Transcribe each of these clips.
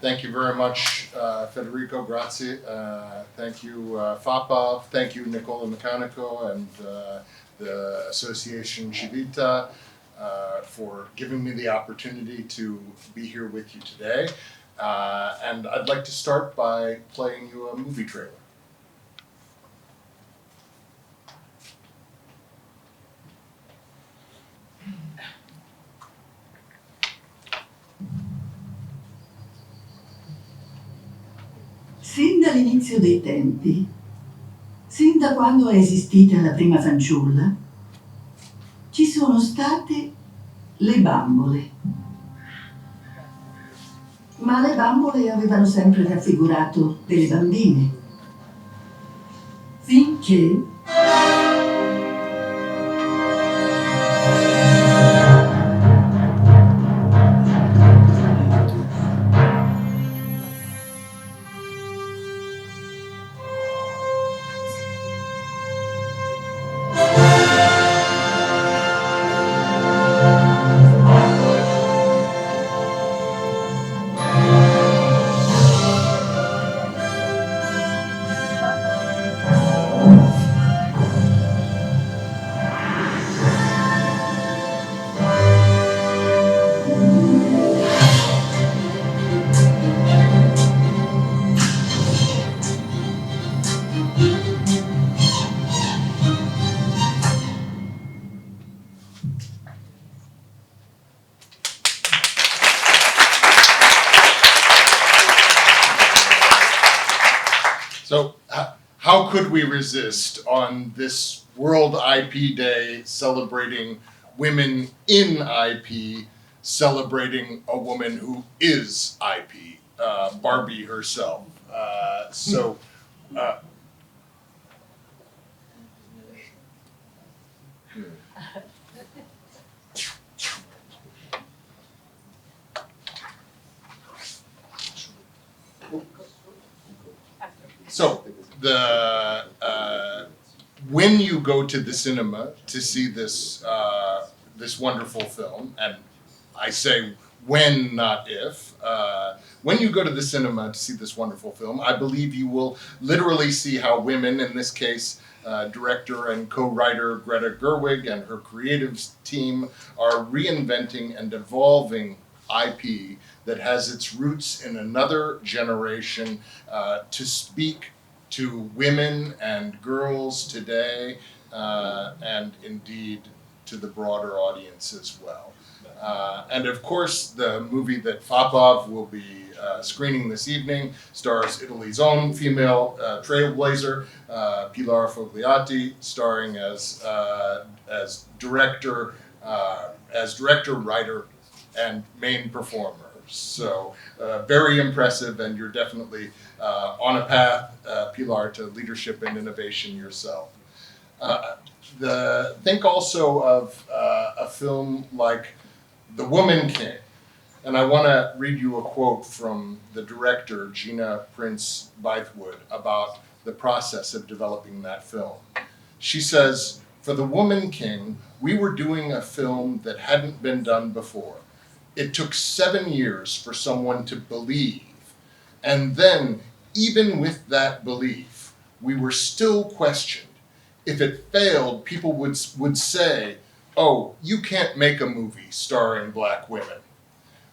Thank you very much, Federico, grazie. Thank you, FAPAV. Thank you, Nicola Meccanico and the Association CIVITA for giving me the opportunity to be here with you today. And I'd like to start by playing you a movie trailer. Sin dall'inizio dei tempi, sin da quando è esistita la prima fanciulla, ci sono state le bambole. Ma le bambole avevano sempre raffigurato delle bambine. Finché So, how could we resist on this World IP Day celebrating women in IP, celebrating a woman who is IP, Barbie herself. So when you go to the cinema to see this this wonderful film, and I say when, not if, when you go to the cinema to see this wonderful film, I believe you will literally see how women, in this case, director and co-writer Greta Gerwig and her creative team, are reinventing and evolving IP that has its roots in another generation to speak to women and girls today, and indeed to the broader audience as well. And of course, the movie that FAPAV will be screening this evening stars Italy's own female trailblazer, Pilar Fogliati, starring as director, writer, and main performer. So very impressive, and you're definitely on a path, Pilar, to leadership and innovation yourself. Think also of a film like The Woman King, and I want to read you a quote from the director, Gina Prince Bythewood, about the process of developing that film. She says, "For The Woman King, we were doing a film that hadn't been done before. It took 7 years for someone to believe. And then, even with that belief, we were still questioned. If it failed, people would say, 'Oh, you can't make a movie starring black women.'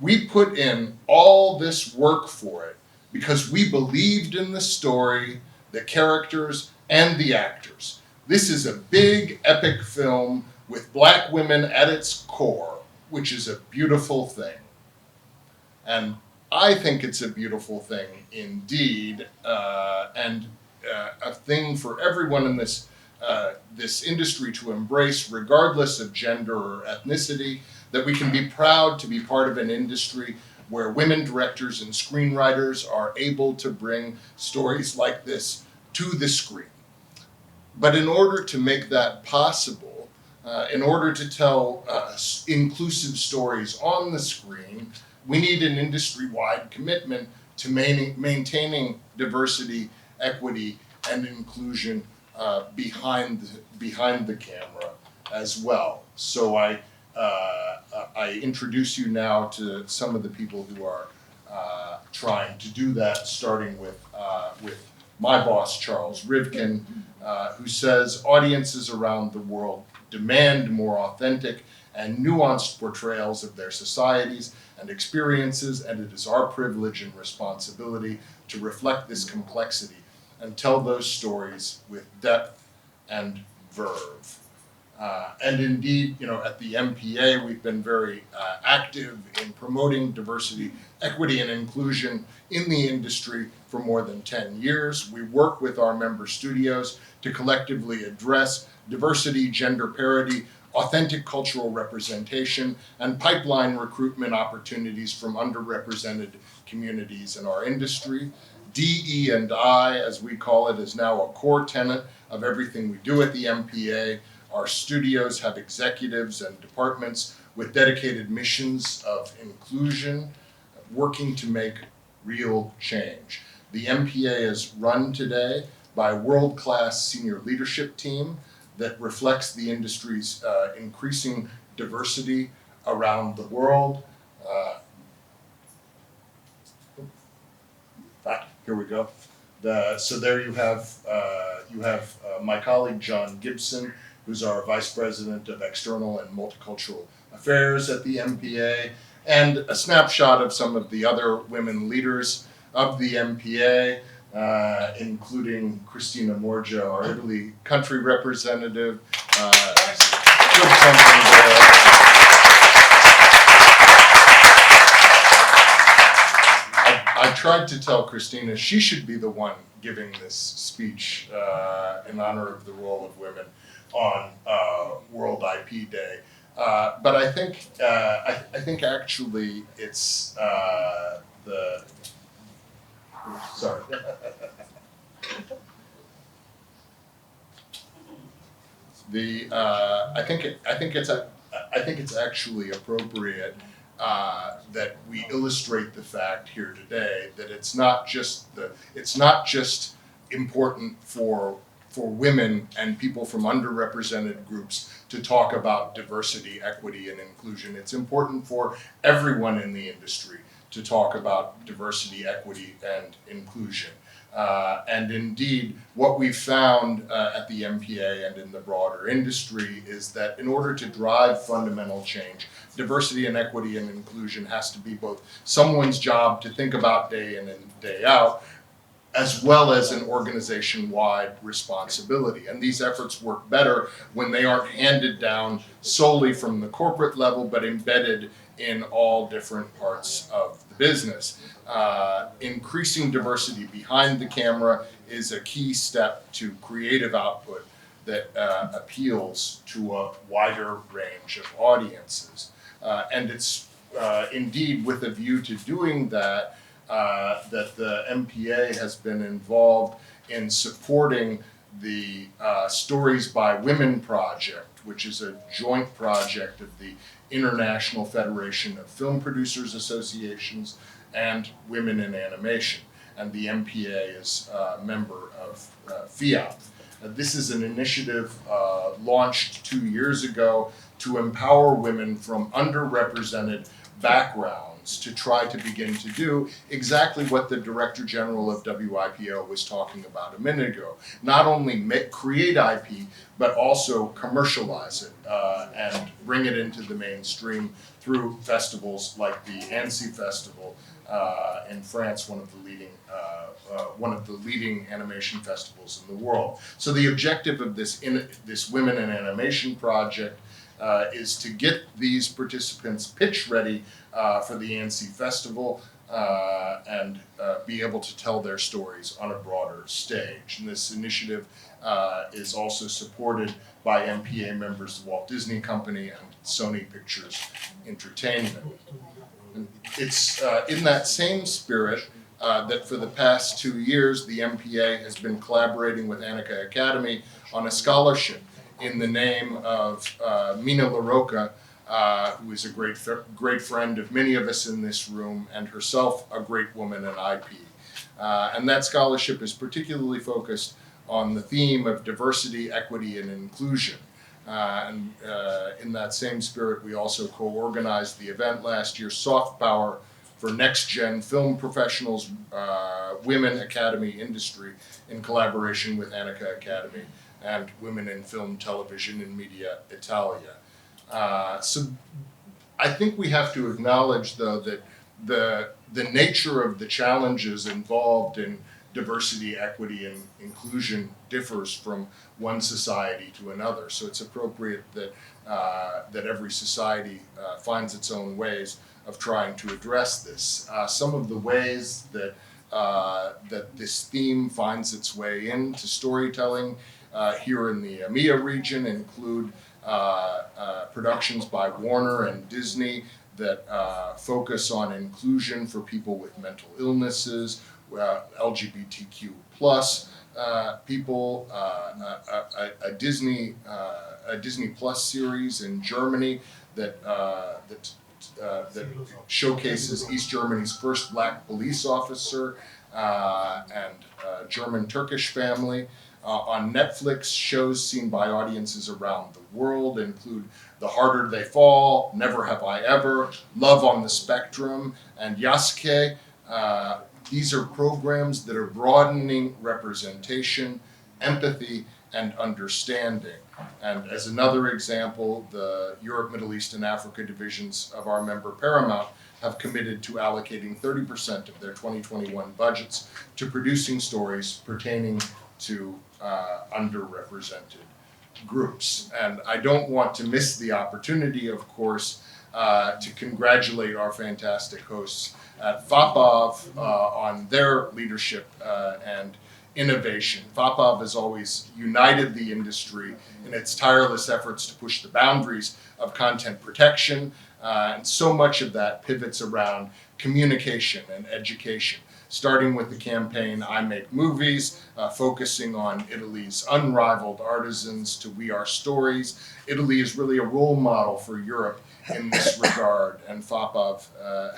We put in all this work for it because we believed in the story, the characters, and the actors. This is a big, epic film with black women at its core, which is a beautiful thing." And I think it's a beautiful thing indeed, and a thing for everyone in this industry to embrace, regardless of gender or ethnicity, that we can be proud to be part of an industry where women directors and screenwriters are able to bring stories like this to the screen. But in order to make that possible, in order to tell inclusive stories on the screen, we need an industry-wide commitment to maintaining diversity, equity, and inclusion behind the camera as well. So I introduce you now to some of the people who are trying to do that, starting with my boss, Charles Rivkin, who says audiences around the world demand more authentic and nuanced portrayals of their societies and experiences, and it is our privilege and responsibility to reflect this complexity and tell those stories with depth and verve. And indeed, at the MPA, we've been very active in promoting diversity, equity, and inclusion in the industry for more than 10 years. We work with our member studios to collectively address diversity, gender parity, authentic cultural representation, and pipeline recruitment opportunities from underrepresented communities in our industry. DE&I, as we call it, is now a core tenet of everything we do at the MPA. Our studios have executives and departments with dedicated missions of inclusion, working to make real change. The MPA is run today by a world-class senior leadership team that reflects the industry's increasing diversity around the world. Here we go. So there you have my colleague John Gibson, who's our Vice President of External and Multicultural Affairs at the MPA, and a snapshot of some of the other women leaders of the MPA, including Cristina Morgia, our Italy country representative. Good company there. I tried to tell Cristina she should be the one giving this speech in honor of the role of women on World IP Day, but I think actually it's the sorry. I think it's actually appropriate that we illustrate the fact here today that it's not just important for women and people from underrepresented groups to talk about diversity, equity, and inclusion. It's important for everyone in the industry to talk about diversity, equity, and inclusion. And indeed, what we've found at the MPA and in the broader industry is that in order to drive fundamental change, diversity and equity and inclusion has to be both someone's job to think about day in and day out, as well as an organization-wide responsibility. And these efforts work better when they aren't handed down solely from the corporate level, but embedded in all different parts of the business. Increasing diversity behind the camera is a key step to creative output that appeals to a wider range of audiences. And it's indeed with a view to doing that that the MPA has been involved in supporting the Stories by Women project, which is a joint project of the International Federation of Film Producers Associations and Women in Animation. And the MPA is a member of FAPAV. This is an initiative launched 2 years ago to empower women from underrepresented backgrounds to try to begin to do exactly what the Director General of WIPO was talking about a minute ago. Not only create IP, but also commercialize it and bring it into the mainstream through festivals like the Annecy Festival in France, one of the leading animation festivals in the world. So the objective of this Women in Animation project is to get these participants pitch ready for the Annecy Festival and be able to tell their stories on a broader stage. And this initiative is also supported by MPA members of the Walt Disney Company and Sony Pictures Entertainment. And it's in that same spirit that for the past 2 years, the MPA has been collaborating with Annika Academy on a scholarship in the name of Mina LaRocca, who is a great friend of many of us in this room, and herself a great woman in IP. And that scholarship is particularly focused on the theme of diversity, equity, and inclusion. And in that same spirit, we also co-organized the event last year, Soft Power for next-gen film professionals, Women Academy Industry, in collaboration with Annika Academy and Women in Film, Television, and Media Italia. So I think we have to acknowledge, though, that the nature of the challenges involved in diversity, equity, and inclusion differs from one society to another. So it's appropriate that that every society finds its own ways of trying to address this. Some of the ways that that this theme finds its way into storytelling here in the EMEA region include productions by Warner and Disney that focus on inclusion for people with mental illnesses, LGBTQ plus people, a Disney Plus series in Germany that that showcases East Germany's first black police officer and German-Turkish family. On Netflix, shows seen by audiences around the world include The Harder They Fall, Never Have I Ever, Love on the Spectrum, and Yasuke. These are programs that are broadening representation, empathy, and understanding. And as another example, the Europe, Middle East, and Africa divisions of our member Paramount have committed to allocating 30% of their 2021 budgets to producing stories pertaining to underrepresented groups. And I don't want to miss the opportunity, of course, to congratulate our fantastic hosts at FAPAV on their leadership and innovation. FAPAV has always united the industry in its tireless efforts to push the boundaries of content protection, and so much of that pivots around communication and education, starting with the campaign I Make Movies, focusing on Italy's unrivaled artisans to We Are Stories. Italy is really a role model for Europe in this regard, and FAPAV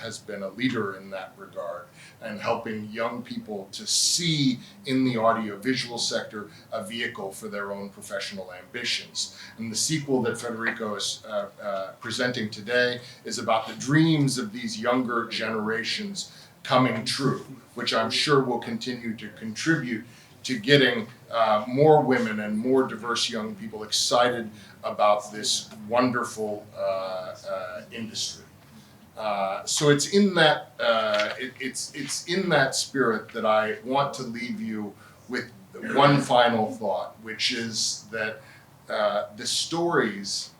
has been a leader in that regard, and helping young people to see in the audiovisual sector a vehicle for their own professional ambitions. And the sequel that Federico is presenting today is about the dreams of these younger generations coming true, which I'm sure will continue to contribute to getting more women and more diverse young people excited about this wonderful industry. So it's in that it's in that spirit that I want to leave you with one final thought, which is that the stories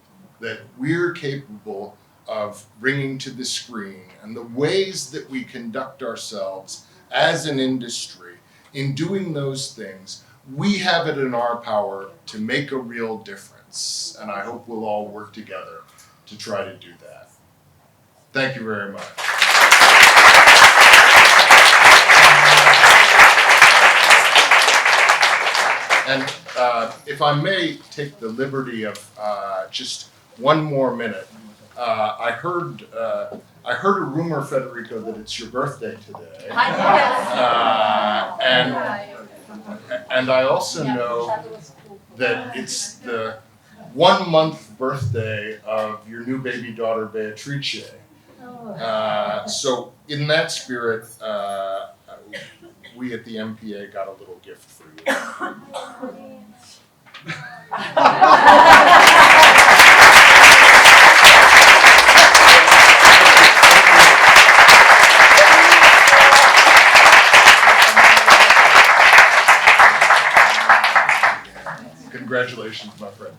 that we're capable of bringing to the screen and the ways that we conduct ourselves as an industry in doing those things, we have it in our power to make a real difference. And I hope we'll all work together to try to do that. Thank you very much. And if I may take the liberty of just one more minute, I heard a rumor, Federico, that it's your birthday today. And I also know that it's the 1 month birthday of your new baby daughter, Beatrice. So in that spirit, we at the MPA got a little gift for you. Congratulations, my friend.